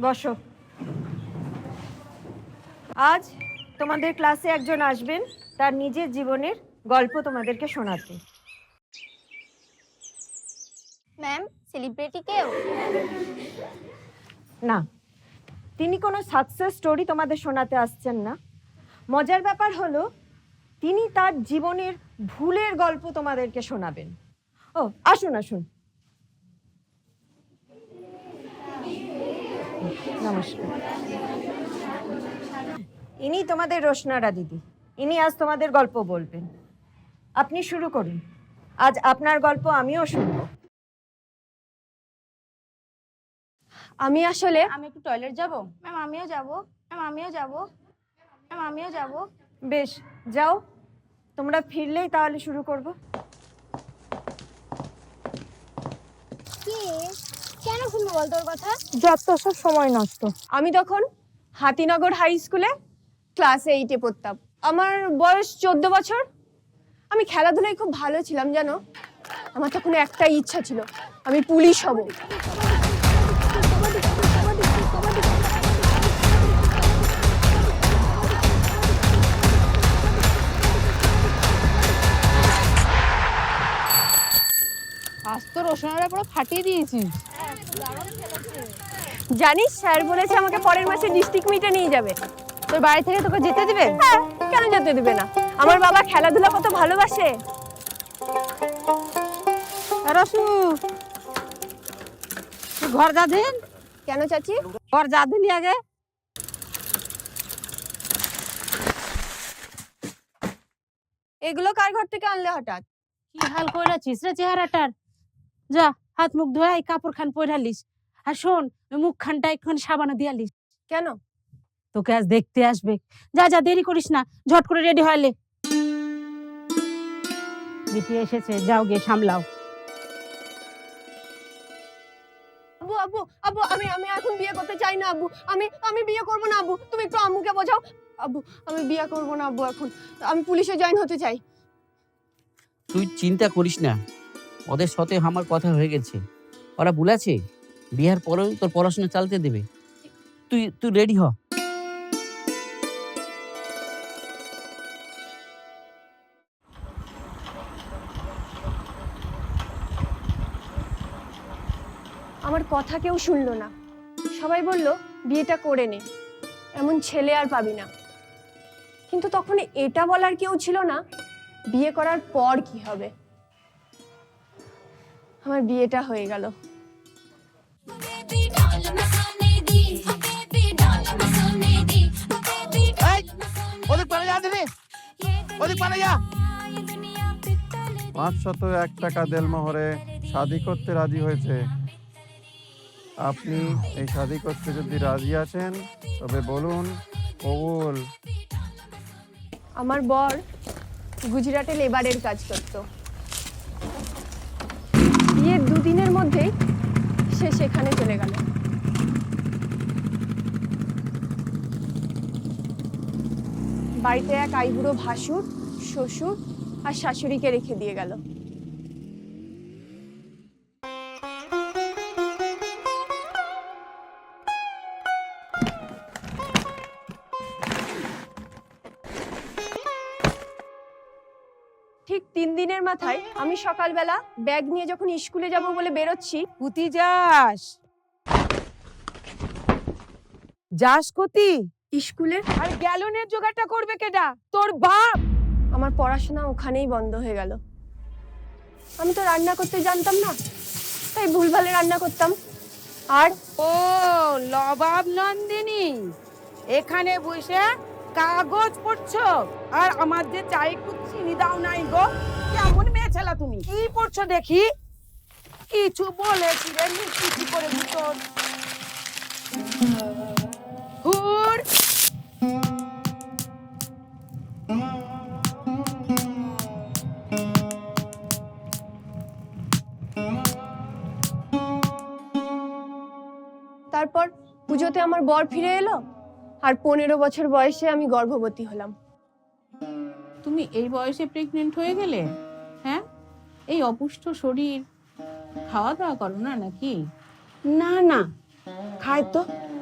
বসো। আজ তোমাদের ক্লাসে একজন আসবেন তার নিজের জীবনের গল্প তোমাদেরকে শোনাতে। ম্যাম, সেলিব্রিটি কেউ? না, তিনি কোনো সাকসেস স্টোরি তোমাদের শোনাতে আসছেন না। মজার ব্যাপার হলো তিনি তার জীবনের ভুলের গল্প তোমাদেরকে শোনাবেন। ও আসুন আসুন। নমস্কার। ইনি তোমাদের রোশনারা দিদি। ইনি আজ তোমাদের গল্প বলবেন। আপনি শুরু করুন। আজ আপনার গল্প আমিও শুনবো। আমি একটু টয়লেট যাব। ম্যাম আমিও যাব। ম্যাম আমিও যাব। ম্যাম আমিও যাব। বেশ, যাও। তোমরা ফিরলেই তাহলে শুরু করব। কি? কেন শুনবো বল তোর কথা? যত সব সময় নষ্ট। আমি তখন হাতিনগর হাই স্কুলে ক্লাস 8-এ পড়তাম। আমার বয়স 14 বছর। আমি খেলাধুলায় খুব ভালো ছিলাম জানো। আমার তখন একটাই ইচ্ছা ছিল, আমি পুলিশ হব। আজ তো রোশনারা পুরো ফাটিয়ে দিয়েছিস। জানিস স্যার বলেছে আমাকে পরের মাসে ডিস্ট্রিক্ট মিটে নিয়ে যাবে। তোর বাড়ি থেকে তোকে যেতে দিবে? হ্যাঁ, কেন যেতে দিবে না? আমার বাবা খেলাধুলা কত ভালোবাসে। রসু, তুই ঘর যা দিন। কেন চাচি? ঘর যা দিনি আগে। এগুলো কার ঘর থেকে আনলে হঠাৎ? কি হাল কইরাছিস রে চেহারাটার? যা হাত মুখ ধোয়া এই কাপড় খান পরালিস। আর শোন, মুখ খানটা একটুখানি সাবানা দিয়ালিস। কেন? তোকে আজ দেখতে আসবে। যা যা, দেরি করিস না, ঝট করে রেডি হইলে। বিটি এসেছে, যাও গিয়ে সামলাও। আব্বু আব্বু আব্বু, আমি এখন বিয়ে করতে চাই না আব্বু। আমি বিয়ে করব না আব্বু। তুমি একটু আম্মুকে বোঝাও। আব্বু, আমি বিয়ে করব না আব্বু এখন। আমি পুলিশে জয়েন হতে চাই। তুই চিন্তা করিস না, ওদের সাথে আমার কথা হয়ে গেছে। ওরা বলেছে বিহার পরেও তোর পড়াশোনা চালাতে দেবে। তুই তুই রেডি হ। আমার কথা কেউ শুনলো না। সবাই বলল বিয়েটা করে নে, এমন ছেলে আর পাবি না। কিন্তু তখন এটা বলার কেউ ছিল না বিয়ে করার পর কি হবে। আমার বিয়েটা হয়ে গেল। ওদের পালা যা দিবি, ওদের পালা যা। 501 টাকা দেলমোহরে শাদি করতে রাজি হয়েছে। আপনি এই শাদি করতে যদি রাজি আছেন তবে বলুন কবুল। আমার বর গুজরাটে লেবারের কাজ করত। বিয়ের দুদিনের মধ্যেই সে সেখানে চলে গেল। বাড়িতে এক আইবুড়ো ভাসুর, শ্বশুর আর শাশুড়িকে রেখে দিয়ে গেল। ঠিক 3 দিনের মাথায় আমি সকালবেলা ব্যাগ নিয়ে যখন স্কুলে যাব বলে বেরোচ্ছি। কুতি যাস? যাস কুতি? স্কুলে আর গ্যালনের জোগাড়টা করবে কেডা? তোর বাপ। আমার পড়াশোনা ওখানেই বন্ধ হয়ে গেল। আমি তো রান্না করতে জানতাম না, তাই ভুলভালে রান্না করতাম। আর ও লবাব নন্দিনী, এখানে বসে কাগজ পড়ছো আর আমার যে চাই একটু চিনি দাও নাই গো। কেমন মেয়ে ছেলা তুমি? কি পড়ছো দেখি? কিছু বলেছি রে মিষ্টি করে ভিতর হুর। তারপর পুজোতে আমার বর ফিরে এলো, আর 15 বছর বয়সে আমি গর্ভবতী হলাম। তুমি এই বয়সে প্রেগনেন্ট হয়ে গেলে? হ্যাঁ, এই অপুষ্ট শরীর, খাওয়া দাওয়া করো না নাকি? না না, খায় তো,